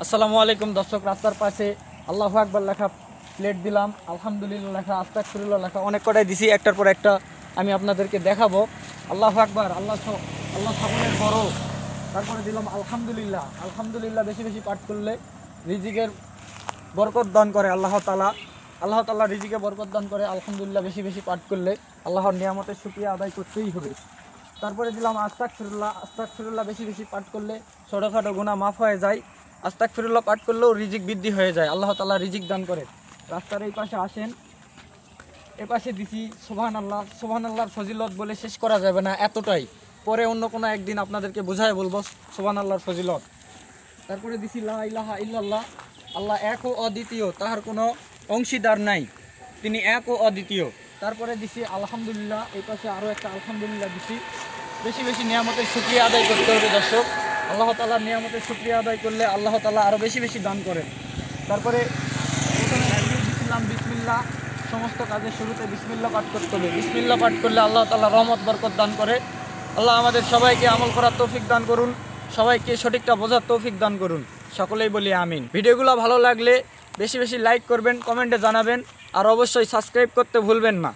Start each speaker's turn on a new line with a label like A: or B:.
A: আসসালামু আলাইকুম দর্শক, রাস্তার পাশে আল্লাহু আকবার লেখা প্লেট দিলাম, আলহামদুলিল্লাহ লেখা, আস্তাগফিরুল্লাহ লেখা, অনেক কটাই দিছি। একটার পর একটা আমি আপনাদেরকে দেখাবো। আল্লাহু আকবার, আল্লাহ সকলের বড়। তারপরে দিলাম আলহামদুলিল্লাহ। আলহামদুলিল্লাহ বেশি বেশি পাঠ করলে রিজিকের বরকত দান করে আল্লাহ তাআলা। আল্লাহ তাআলা রিজিকে বরকত দান করে। আলহামদুলিল্লাহ বেশি বেশি পাঠ করলে আল্লাহর নিয়ামতের শুকরিয়া আদায় করতেই হবে। তারপরে দিলাম আস্তাগফিরুল্লাহ। আস্তাগফিরুল্লাহ বেশি বেশি পাঠ করলে ছোটোখাটো গুনাহ মাফ হয়ে যায়। আস্তাগফিরুল্লাহ পাঠ করলেও রিজিক বৃদ্ধি হয়ে যায়, আল্লাহ তাআলা রিজিক দান করে। রাস্তার এই পাশে আসেন, এ পাশে দিছি সুবহানাল্লাহ। সুবহানাল্লাহর ফজিলত বলে শেষ করা যাবে না, এতটাই। পরে অন্য কোনো একদিন আপনাদেরকে বুঝায় বলবো সুবহানাল্লাহর ফজিলত। তারপরে দিছি লা ইলাহা ইল্লাল্লাহ। আল্লাহ এক ও অদ্বিতীয়, তাহার কোনো অংশীদার নাই, তিনি এক ও অদ্বিতীয়। তারপরে দিছি আলহামদুলিল্লাহ। এই পাশে আরও একটা আলহামদুলিল্লাহ দিছি। বেশি বেশি নিয়ামতের শুকরিয়া আদায় করতে হবে দর্শক। আল্লাহ তাআলার নিয়ামতের শুকরিয়া আদায় করলে আল্লাহ তাআলা আরও বেশি বেশি দান করেন। তারপরে প্রথমে দিছিলাম বিসমিল্লাহ। সমস্ত কাজের শুরুতে বিসমিল্লাহ পাঠ করতে হবে। বিসমিল্লাহ পাঠ করলে আল্লাহ তাআলা রহমত বরকত দান করে। আল্লাহ আমাদের সবাইকে আমল করার তৌফিক দান করুন, সবাইকে সঠিকটা বোঝার তৌফিক দান করুন। সকলেই বলি আমিন। ভিডিওগুলো ভালো লাগলে বেশি বেশি লাইক করবেন, কমেন্টে জানাবেন, আর অবশ্যই সাবস্ক্রাইব করতে ভুলবেন না।